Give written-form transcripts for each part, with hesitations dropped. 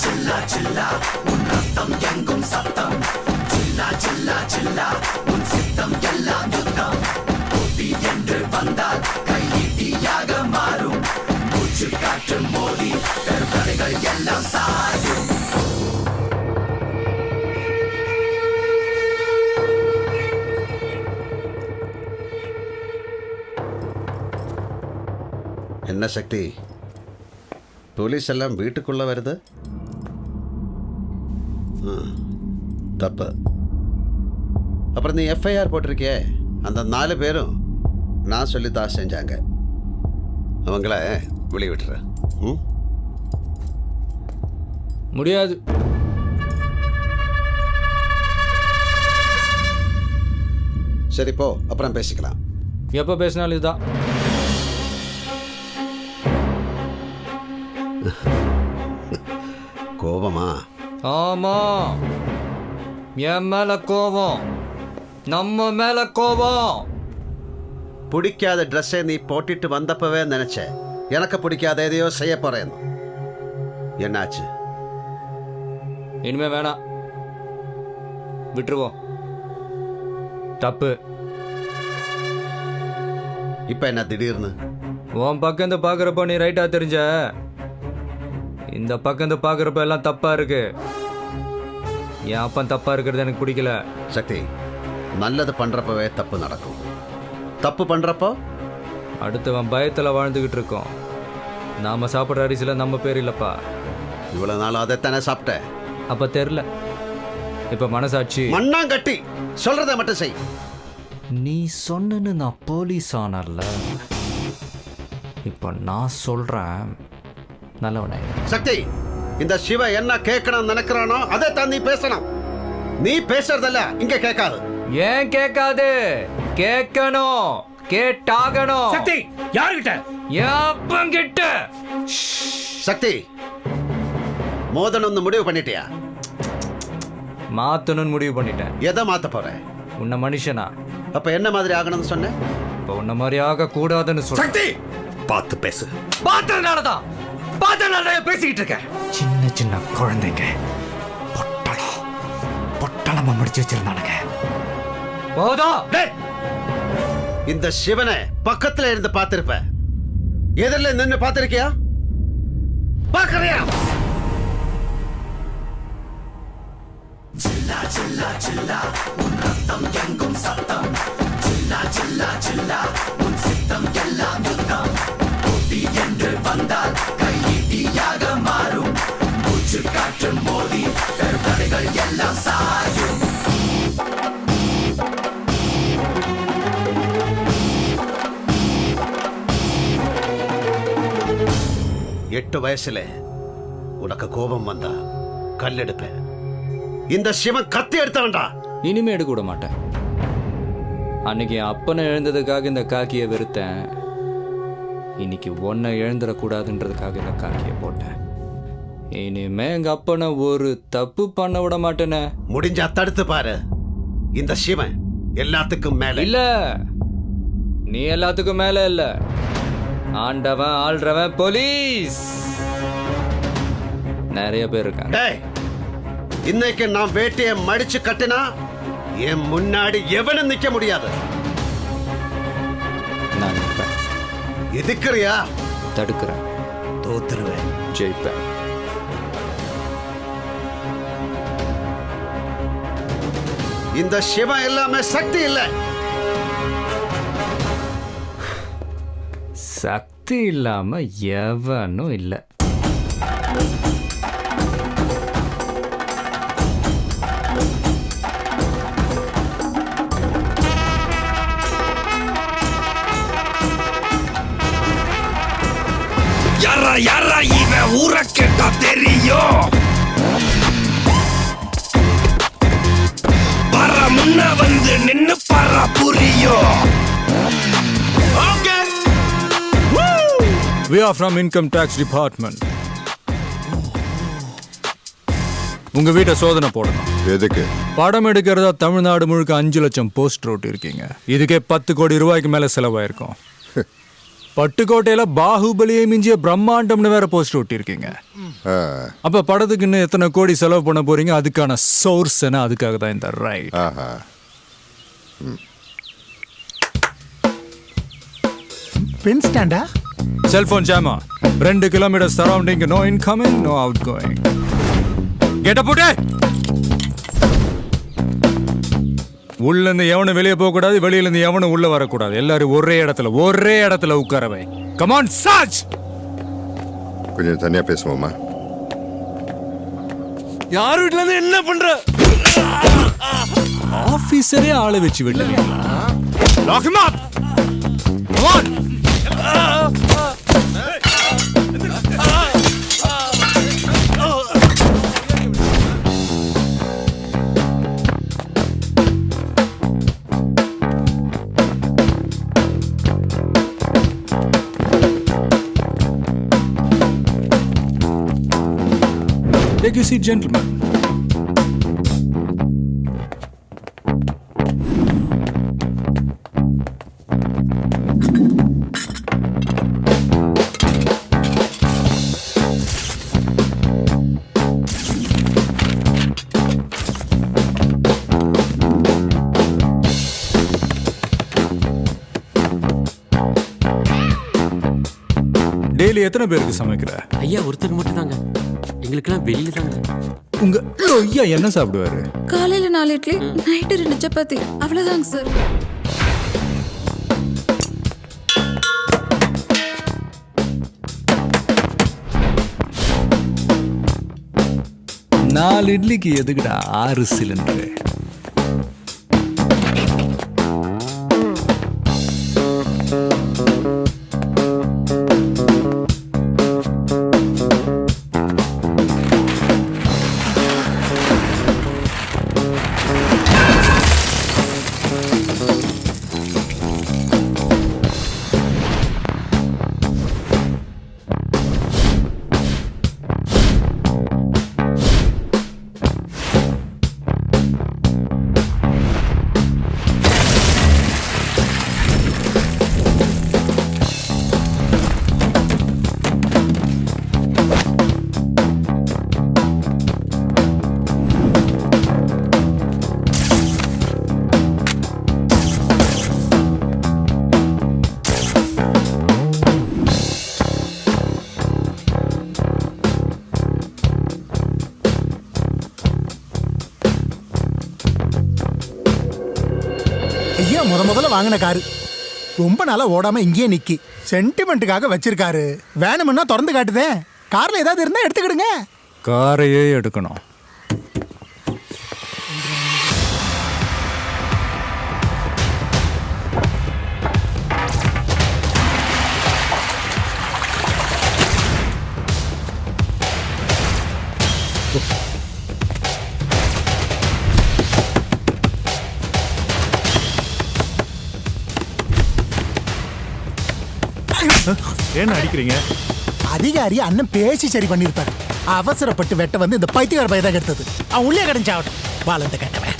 சில்லா சில்லா உன் ரத்தம் எங்கும் சத்தம் சில்லா சில்லா சில்லா உன் சித்தம் எல்லாம் யுத்தம் போட்டி என்று வந்தால் கையீட்டியாக மாறும் மூச்சு காற்று மோதி கருத்தடைகள் எல்லாம் சாயும். என்ன சக்தி, போலீஸ் எல்லாம் வீட்டுக்குள்ள வருது? தப்பு. அப்புறம் நீ எஃப்ஐஆர் போட்டிருக்கியே, அந்த 4 பேரும் நான் சொல்லித்தான் செஞ்சாங்க. அவங்கள வெளியே விட்டுற. முடியாது. சரி போ, அப்புறம் பேசிக்கலாம். எப்போ பேசினாலும் இதுதான். கோபமா? ஆமா, என் மேல கோபம், நம்ம மேல கோபம். பிடிக்காத ட்ரெஸ்ஸை நீ போட்டுட்டு வந்தப்பவே நினைச்ச எனக்கு பிடிக்காத எதையோ செய்ய போறேன். என்னாச்சு? இனிமே வேணாம், விட்டுருவோம். தப்பு. இப்ப என்ன திடீர்னு? உன் பக்கம் இந்த பாக்குறப்ப நீ ரைட்டா தெரிஞ்ச, இந்த பக்கம் இந்த பாக்குறப்ப எல்லாம் தப்பா இருக்கு. என் அப்பன் தப்பா இருக்கிறது எனக்கு பிடிக்கல. சக்தி, நல்லது பண்றப்பவே தப்பு நடக்கும். தப்பு பண்றப்போ அடுத்தவன் பயத்துல வாழ்ந்துகிட்டு இருக்கோம். நாம சாப்பிட்ற அரிசியில நம்ம பேர் இல்லப்பா. இவ்வளவு நாள் அதைத்தானே சாப்பிட்ட. அப்ப தெரியல, இப்ப மனசாட்சி. மண்ணாங்கட்டி சொல்றத மட்டும் செய். நீ சொன்னு நான் போலீஸ் ஆனர்ல, இப்ப நான் சொல்றேன் நல்லவனே. சக்தி, இந்த சிவ என்ன கேட்கணும் நினைக்கிறானோ அதை தான் நீ பேசணும். நீ பேசுறதல்ல இங்க கேட்காது. ஏன் கேட்காது? கேட்கணும், கேட்டாகணும். சக்தி, யாருகிட்ட? எப்பங்கிட்ட? சக்தி, மோதனம் முடிவு பண்ணிட்டியா? மாத்தணும்னு முடிவு பண்ணிட்டேன். எதை மாத்த போற? உன்னை மனுஷனா? அப்ப என்ன மாதிரி ஆகணும்னு சொன்ன? இப்ப உன்ன மாதிரி ஆக கூடாதுன்னு சொல்ற. சக்தி, பார்த்து பேசு. பார்த்ததுனாலதான் பேசிக்கிட்டு இருக்க. சின்ன சின்ன குழந்தைங்க பொட்டலமா முடிச்சு வச்சிருந்தானுங்க. போதும். இந்த சிவனை பக்கத்துல இருந்து பார்த்திருப்ப, எதிரில நின்னு பார்த்திருக்கியா? பார்க்கறியா? சில்லா சில்லா சில்லா உன் ரத்தம் எங்கும் சத்தம் சில்லா சில்லா சில்லா உன் சித்தம் எல்லாம் யுத்தம் போட்டி என்று வந்தால் கையீட்டியாக மாறும் மூச்சு காற்று மோதி கருத்தடைகள் எல்லாம் சாயும். 8 வயசுல உனக்கு கோபம் வந்தா கல் எடுப்பேன். இந்த சிவன் கத்தி எடுத்தவன்டா. இனிமே எடுக்க விட மாட்டேன். அன்னைக்கு என் அப்பனை எழுந்ததுக்காக இந்த காக்கியை வெறுத்தேன். இன்னைக்கு ஒன்னை எழுந்துடக்கூடாதுன்றதுக்காக இந்த காக்கியை போட்டேன். இனிமே எங்க அப்பனை ஒரு தப்பு பண்ண விட மாட்டேனே. முடிஞ்சா தடுத்து பாரு. இந்த சிவன் எல்லாத்துக்கும் மேல இல்ல. நீ எல்லாத்துக்கும் மேல இல்ல. ஆண்டவன் ஆள்றவன் போலீஸ் நிறைய பேர் இருக்காங்க. இன்னைக்கு நான் வேட்டையை மடிச்சு கட்டினா என் முன்னாடி எவனும் நிக்க முடியாது. நான் நிற்பேன். எதுக்குறியா? தடுக்கிறேன். தோத்துருவேன். ஜெயிப்பேன். இந்த சிவன் எல்லாமே சக்தி இல்ல. சக்தி இல்லாம எவனும் இல்ல. யாரா யாரா இவன் ஊரை கேட்டா தெரியும். வர முன்ன வந்து நின்னு பாரா புரியும். We are from Income Tax Department. உங்க வீட்டை சோதனை போடணும். எதுக்கு? படம் எடுக்கிறதா தமிழ்நாடு முழுக்க 5 லட்சம் போஸ்டர் ஓட்டி இருக்கீங்க. இதுக்கே 10 கோடி ரூபாய்க்கு மேல செலவாயிருக்கும். பட்டுக்கோட்டையில பாகுபலியை மிஞ்சிய பிரம்மாண்டம்னு வேற போஸ்டர் ஒட்டியிருக்கீங்க. அப்ப படத்துக்கு இன்னும் எத்தனை கோடி செலவு பண்ண போறீங்க, அதுக்கான சோர்ஸ் என்ன, அதுக்காக தான் இந்த right. Pen ஸ்டாண்டா? Cellphone jammer 2 kilometre surrounding, no incoming no outgoing. கெட்ட போட்டு உள்ள இருந்து எவனும் வெளியே போக கூடாது, வெளியில இருந்து எவனும் உள்ள வரக்கூடாது. எல்லாரும் ஒரே இடத்துல உட்காரவை. Come on charge. கொஞ்சம் தனியா பேசுவோமா? யார் வீட்ல இருந்து என்ன பண்ற? ஆபீசரே ஆளை வச்சு விடல. Lock him up. Come on. Take a seat, gentlemen. Daily எத்தனை பேருக்கு சமைக்கிற? ஐயா ஒருத்தர் மட்டும் தாங்க, எங்களுக்கெல்லாம் வெளியில தாங்க. உங்க ஐயா என்ன சாப்பிடுவாரு? காலையில 4 இட்லி, நைட்டு 2 சப்பாத்தி, அவ்வளவுதாங்க சார். நாலு இட்லிக்கு எதுக்குடா 6 சிலிண்டரு? ஐயா முதல்ல வாங்கின காரு ரொம்ப நாளா ஓடாம இங்கேயே நிக்கி, சென்டிமெண்ட்டுக்காக வச்சிருக்காரு. வேணும்னா திறந்து காட்டுதே. கார்ல ஏதாவது இருந்தா எடுத்துக்கிடுங்க. காரையே எடுக்கணும். என்ன அடிக்கிறீங்க? அதிகாரி அண்ணன் பேசி சரி பண்ணிருப்பாரு. அவசரப்பட்டு வெட்ட வந்து இந்த பைத்தியக்கார பையதான் கெடுத்தது. அவன் உள்ளே கிடைச்சாவட்டும். வாழந்த கேட்டவன்.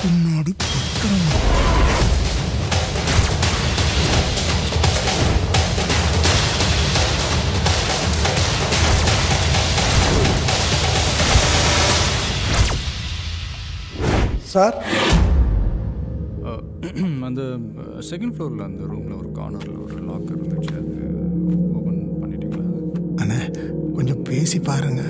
பின்னாடி சார், அந்த செகண்ட் ஃப்ளோரில் அந்த ரூமில் ஒரு கார்னரில் ஒரு லாக்கர் இருந்துச்சு, அது ஓப்பன் பண்ணிட்டீங்களா? அண்ணா கொஞ்சம் பேசி பாருங்க.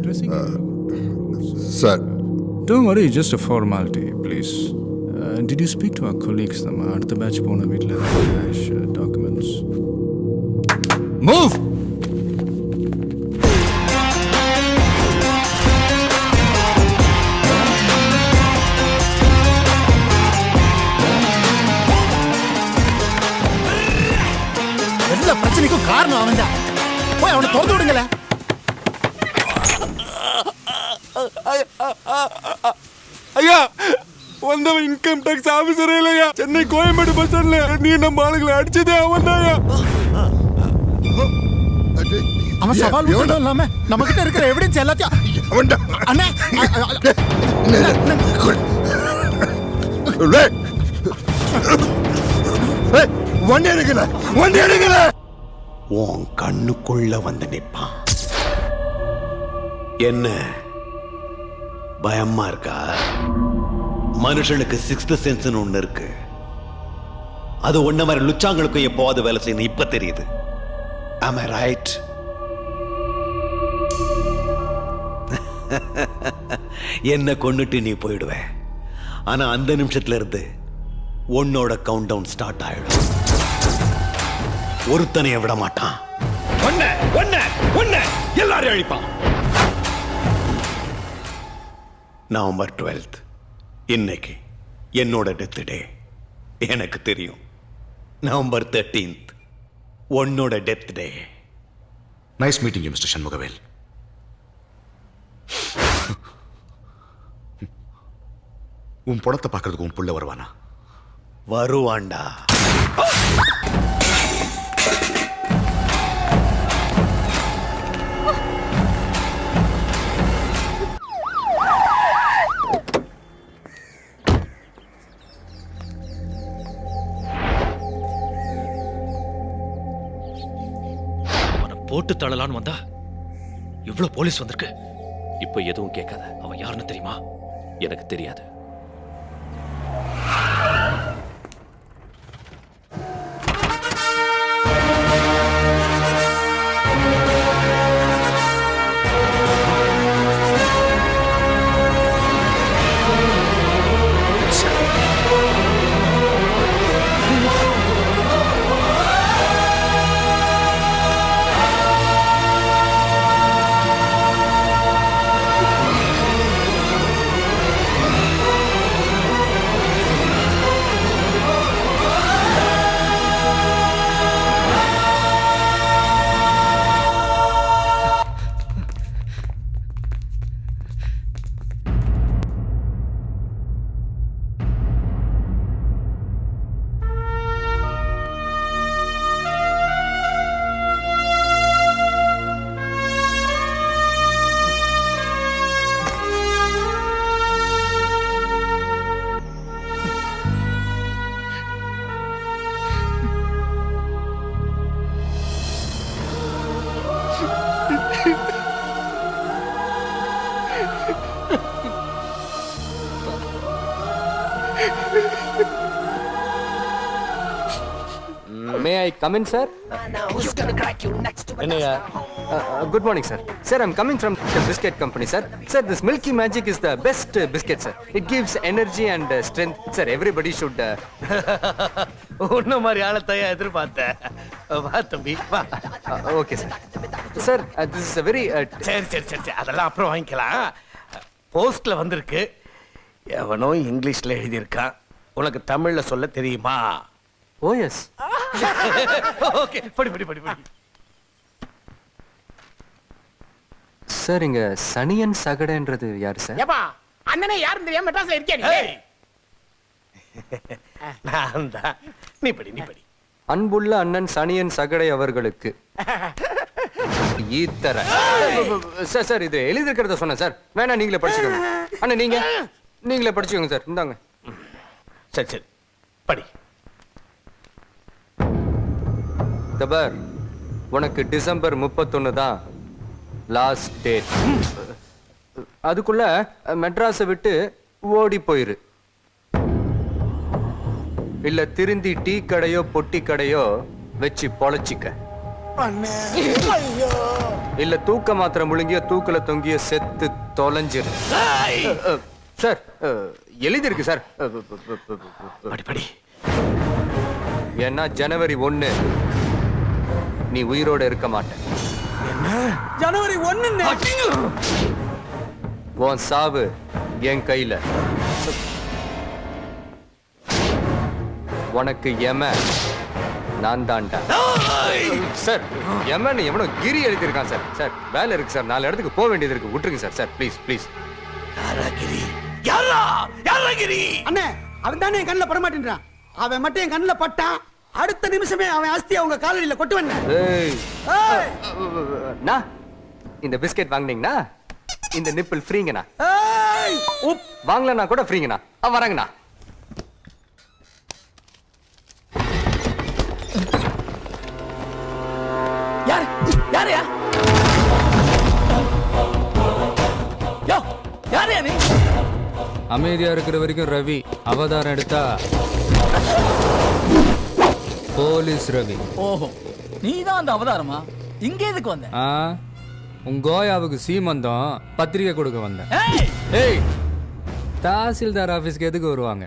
Dressing sir, don't worry, just a formality please. Did you speak to our colleagues? நம்ம அடுத்த பேட்ச் போன வீட்டில் கேஷ் டாக்குமெண்ட்ஸ். மூவ். எல்லா பிரச்சனைக்கும் காரணம் அவன் தான். போய் அவனை திறந்து விடுங்களேன். ஐயா வந்தவன் இன்கம் டாக்ஸ் ஆபீசரே இல்லையா? சென்னை கோயம்பேடு பஸ் ஸ்டாண்ட்ல நீ நம்ம ஆளுங்களை அடிச்சதே அவன் தான். அவன் சவால் விட்டதும் இல்லாம நம்ம கிட்ட இருக்கிற எவிடன்ஸ் எல்லாத்தையும் அவன்டா. அண்ணே வண்டி எடுக்கல, வண்டி எடுக்கல. உன் கண்ணுக்குள்ள வந்து நிப்பான். என்ன பயமா இருக்கா? மனுஷனுக்கு சிக்ஸ்த் சென்ஸ்னு ஒண்ணு இருக்கு. அது ஒன்ன மாதிரி லுச்சாங்களுக்கும் எப்போது வேலை செய்யணும் இப்ப தெரியுது. Am I right? என்ன கொன்னுட்டு நீ போயிடுவ. ஆனா அந்த நிமிஷத்துல இருந்து உன்னோட கவுண்ட் டவுன் ஸ்டார்ட் ஆயிடும். ஒருத்தனைய விட மாட்டான். எல்லாரையும் அழிப்பான். நவம்பர் 12th இன்னைக்கு என்னோட டெத் டே. எனக்கு தெரியும். நவம்பர் 13th உன்னோட death day. Nice meeting you mister Shanmugavel. உன் படத்தை பார்க்கறதுக்கு உன் புள்ள வருவானா? வருவாண்டா. போட்டு தள்ளலான்னு வந்தா இவ்வளவு போலீஸ் வந்திருக்கு. இப்ப எதுவும் கேட்காத. அவன் யாருன்னு தெரியுமா? எனக்கு தெரியாது. May I come in, sir? Good morning, sir. Sir, I'm coming from the biscuit company, sir. Sir, this Milky Magic is the best biscuit, sir. It gives energy and strength. Sir, everybody should... உன்ன மாதிரி ஆளத்தையா எதிர்பார்த்தேன். வா தம்பி வா. Okay, sir. Sir, this is a very... சரி சரி சரி சரி, அதெல்லாம் அப்புறம் வாங்கிக்கலாம். போஸ்ட்ல வந்திருக்கு. எவனோ இங்கிலீஷ்ல எழுதியிருக்கான். உனக்கு தமிழ்ல சொல்ல தெரியுமா? Oh, yes. ஓகே, படி படி படி படி. சார், இங்க சனியன் சகடன்றது யாரு சார்? ஏப்பா, அண்ணனே யாரும் தெரியாம மெட்ராஸ்ல இருக்கே நீ. நான் தான். நீ படி நீ படி. அன்புள்ள அண்ணன் சனியன் சகடை அவர்களுக்கு ஈத்தர. சார் சார், இது எழுதிருக்கிறத சொன்னேன் சார். வேணா நீங்களே படிச்சுக்கோங்க. அண்ணா நீங்களே படிச்சுக்கோங்க சார். இந்தாங்க. சரி சரி படி. தபர், உனக்கு டிசம்பர் 31 தான் லாஸ்ட் டேட். அதுக்குள்ள மெட்ராஸை விட்டு ஓடி போயிரு. இல்ல திருந்தி டீ கடையோ பொட்டி கடையோ வச்சு பொழைச்சிக்க. இல்ல தூக்க மாத்திரை முழுங்கிய தூக்கல தொங்கிய செத்து தொலைஞ்சிரு. சார், எழுதிருக்கு சார். படி படி. ஏன்னா ஜனவரி 1 நீ உயிரோட இருக்க மாட்ட. ஜனவரி 1 உன் சாவு என் கையில. உனக்கு யம நான் தான்டா. சார், யமன் எவனோ கிரி எழுதியிருக்கான் சார். சார், வேலை இருக்கு சார். 4 இடத்துக்கு போக வேண்டியது இருக்கு. விட்டுருங்க சார். Sir please please. யாரா கிரி? அண்ணே, அவன் தானே என் கண்ணில் பட மாட்டேன்றான். அவன் மட்டும் என் கண்ணில் பட்டான், அடுத்த நிமிஷமே அவன் ஆஸ்தி அவங்க காலடியில கொட்டுவன். இந்த பிஸ்கெட் வாங்குனீங்கண்ணா இந்த நிப்பிள் ஃப்ரீங்கண்ணா. உப் வாங்கலன்னா கூட ஃப்ரீங்கண்ணா. வரங்கண்ணா. யார் யாரையா யோ யாரையா நீ? அமைதியா இருக்கிற வரைக்கும் ரவி, அவதாரம் எடுத்தா போலீஸ் ரவி. ஓஹோ, நீதான் அந்த அவதாரமா? இங்க எதுக்கு வந்த? உங்க கோயாவுக்கு சீமந்தம் பத்திரிகை கொடுக்க வந்தேன். ஏய், தாசில்தார் ஆபீஸ்க்கு எதுக்கு வருவாங்க?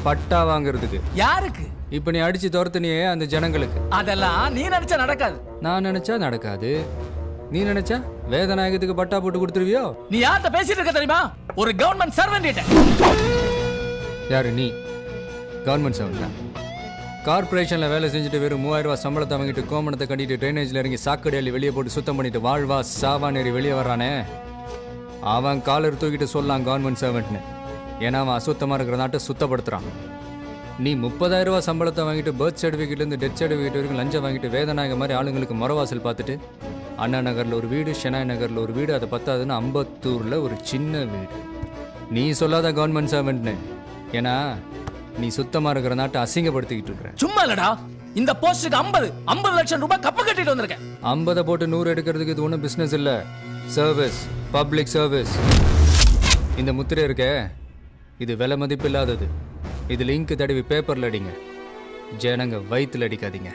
பட்டா வாங்குறதுக்கு. யாருக்கு? இப்ப நீ அடிச்சு துரத்துனியே அந்த ஜனங்களுக்கு. அதெல்லாம் நீ நினைச்சா நடக்காது. நான் நினைச்சா நடக்காது. நீ நினைச்சா வேதநாயகத்துக்கு பட்டா போட்டு கொடுத்துருவியோ? நீ யார்கிட்ட பேசிட்டு இருக்க தெரியுமா? ஒரு கவர்மெண்ட் சர்வெண்ட். யாரு நீ? கவர்மெண்ட் சர்வெண்டா? கார்பரேஷன்ல வேலை செஞ்சுட்டு வெறும் 3000 ரூபாய் சம்பளத்தை வாங்கிட்டு கோமணத்தை கட்டிட்டு ட்ரைனேஜ்ல இறங்கி சாக்கடையாளி வெளியே போட்டு சுத்தம் பண்ணிட்டு வாழ்வா சாவா நேரி வெளியே வர்றானே, அவன் காலர் தூக்கிட்டு சொல்லலாம் கவர்மெண்ட் சர்வெண்ட்னு. ஏன்னா அவன் அசுத்தமா இருக்கிற நாட்டை சுத்தப்படுத்துறான். நீ 30,000 ரூபாய் சம்பளத்தை வாங்கிட்டு பர்த் சர்டிஃபிகேட்லேருந்து டெத் சர்டிஃபிகேட் வரைக்கும் லஞ்சம் வாங்கிட்டு வேதநாயக மாதிரி ஆளுங்களுக்கு மரவாசல் பார்த்துட்டு அண்ணா நகரில் ஒரு வீடு, ஷெனாய் நகரில் ஒரு வீடு, அதை பத்தாதுன்னு அம்பத்தூரில் ஒரு சின்ன வீடு. நீ சொல்லாத கவர்மெண்ட் சர்வெண்ட்னு. ஏன்னா நீ சுத்தமாக இருக்கிற நாட்டை அசிங்கப்படுத்திக்கிட்டு இருக்கிற. சும்மா இல்லடா, இந்த போஸ்ட்டுக்கு 50 லட்சம் ரூபாய் கப்பு கட்டிட்டு வந்திருக்கேன். 50 போட்டு 100 எடுக்கிறதுக்கு இது ஒன்றும் பிஸ்னஸ் இல்லை, சர்வீஸ், பப்ளிக் சர்வீஸ். இந்த முத்திரை இருக்கே, இது விலை மதிப்பு இல்லாதது. இது லிங்க் தடவி பேப்பர்ல அடிங்க, ஜனங்க வயிற்றுல அடிக்காதீங்க.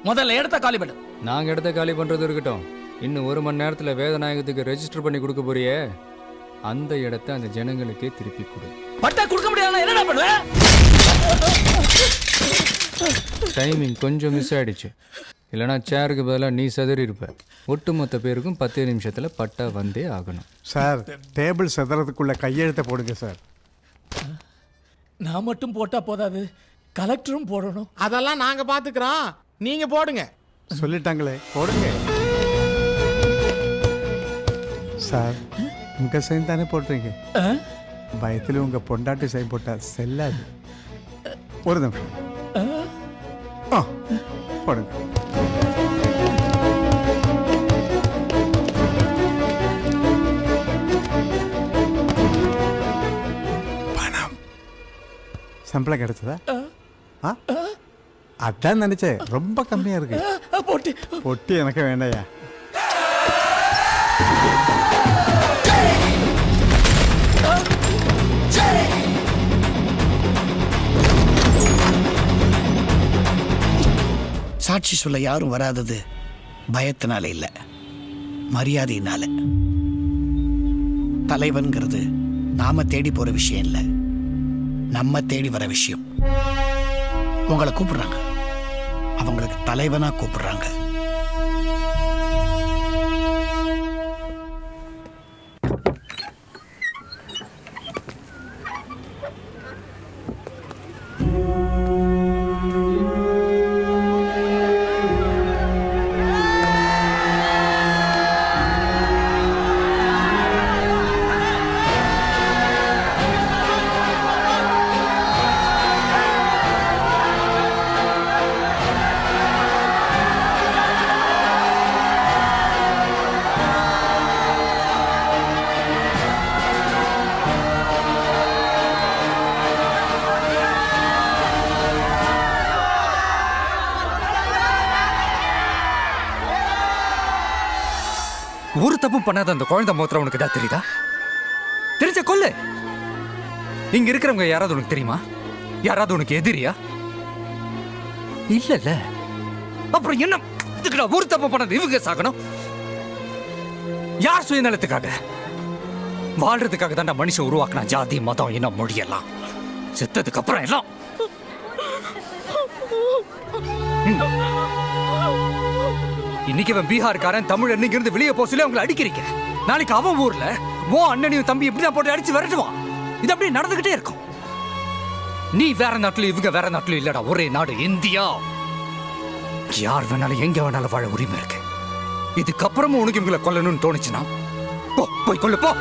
முதல்ல இடத்த காலி பண்ணு. நாங்க இடத்த காலி பண்றது இருக்கட்டும், இன்னும் 1 மணி நேரத்தில் வேதநாயகத்துக்கு ரெஜிஸ்டர் பண்ணி கொடுக்க போறியே, அந்த இடத்த அந்த ஜனங்களுக்கே திருப்பி கொடு. பட்டா கொடுக்க முடியாது, என்னடா பண்ணுவ? டைமிங் கொஞ்சம் மிஸ் ஆயிடுச்சு, இல்லைனா சேருக்கு பதிலாக நீ சதறி இருப்ப. ஒட்டுமொத்த பேருக்கும் 10 நிமிஷத்தில் பட்டா வந்தே ஆகணும். சார், டேபிள் சதுரத்துக்குள்ள கையெழுத்த போடுங்க சார். நான் மட்டும் போட்டா போதாது, கலெக்டரும் போடணும். அதெல்லாம் நாங்க பாத்துக்கிறோம், நீங்க போடுங்க. சொல்லிட்டாங்களே, போடுங்க சார். உங்க சைன் தானே போடுறீங்க, பயத்தில் உங்க பொண்டாட்டி சைன் போட்டா செல்லாது. ஒரு நிமிஷம் போடுங்க. பணம் சம்பளம் கிடைச்சதா? அதான் நினைச்சேன், ரொம்ப கம்மியா இருக்கு. பொட்டி எனக்கு வேண்டாயா. சாட்சி சொல்ல யாரும் வராதது பயத்தினால இல்ல, மரியாதையினால. தலைவன்கிறது நாம தேடி போற விஷயம் இல்ல, நம்ம தேடி வர விஷயம். உங்களை கூப்பிடுறாங்க, அவங்களுக்கு தலைவனா கூப்பிடுறாங்க. ஒரு தப்பு பண்ணாத அந்த குழந்தை மோத்திரம் உனக்கு தான் தெரியுதா? தெரிஞ்ச கொல்லு. இங்க இருக்கிறவங்க யாராவது உனக்கு தெரியுமா? யாராவது உனக்கு எதிரியா? இல்ல. அப்புறம் என்ன ஒரு தப்பு பண்ணது இவங்க சாகணும்? யார் சுயநலத்துக்காக? வாழ்றதுக்காக தான் மனுஷன் உருவாக்கினா ஜாதி, மதம், இனம், மொழியெல்லாம். செத்ததுக்கு அப்புறம் எல்லாம் இன்னைக்கு அவன் பீகார்காரன் தமிழ் இன்னைக்கு இருந்து வெளியே போக சொல்லி அவங்களை அடிக்கிறீங்க. நாளைக்கு அவன் ஊர்ல ஓ அண்ணனையும் தம்பி எப்படிதான் போட்டு அடிச்சு விரட்டுவான். இது அப்படியே நடந்துகிட்டே இருக்கும். நீ வேற நாட்டுல இவங்க வேற நாட்டுல இல்லடா, ஒரே நாடு இந்தியா. யார் வேணாலும் எங்க வேணாலும் வாழ உரிமை இருக்கு. இதுக்கப்புறமும் உனக்கு இவங்களை கொல்லணும்னு தோணுச்சுன்னா போய் கொல்லு போ.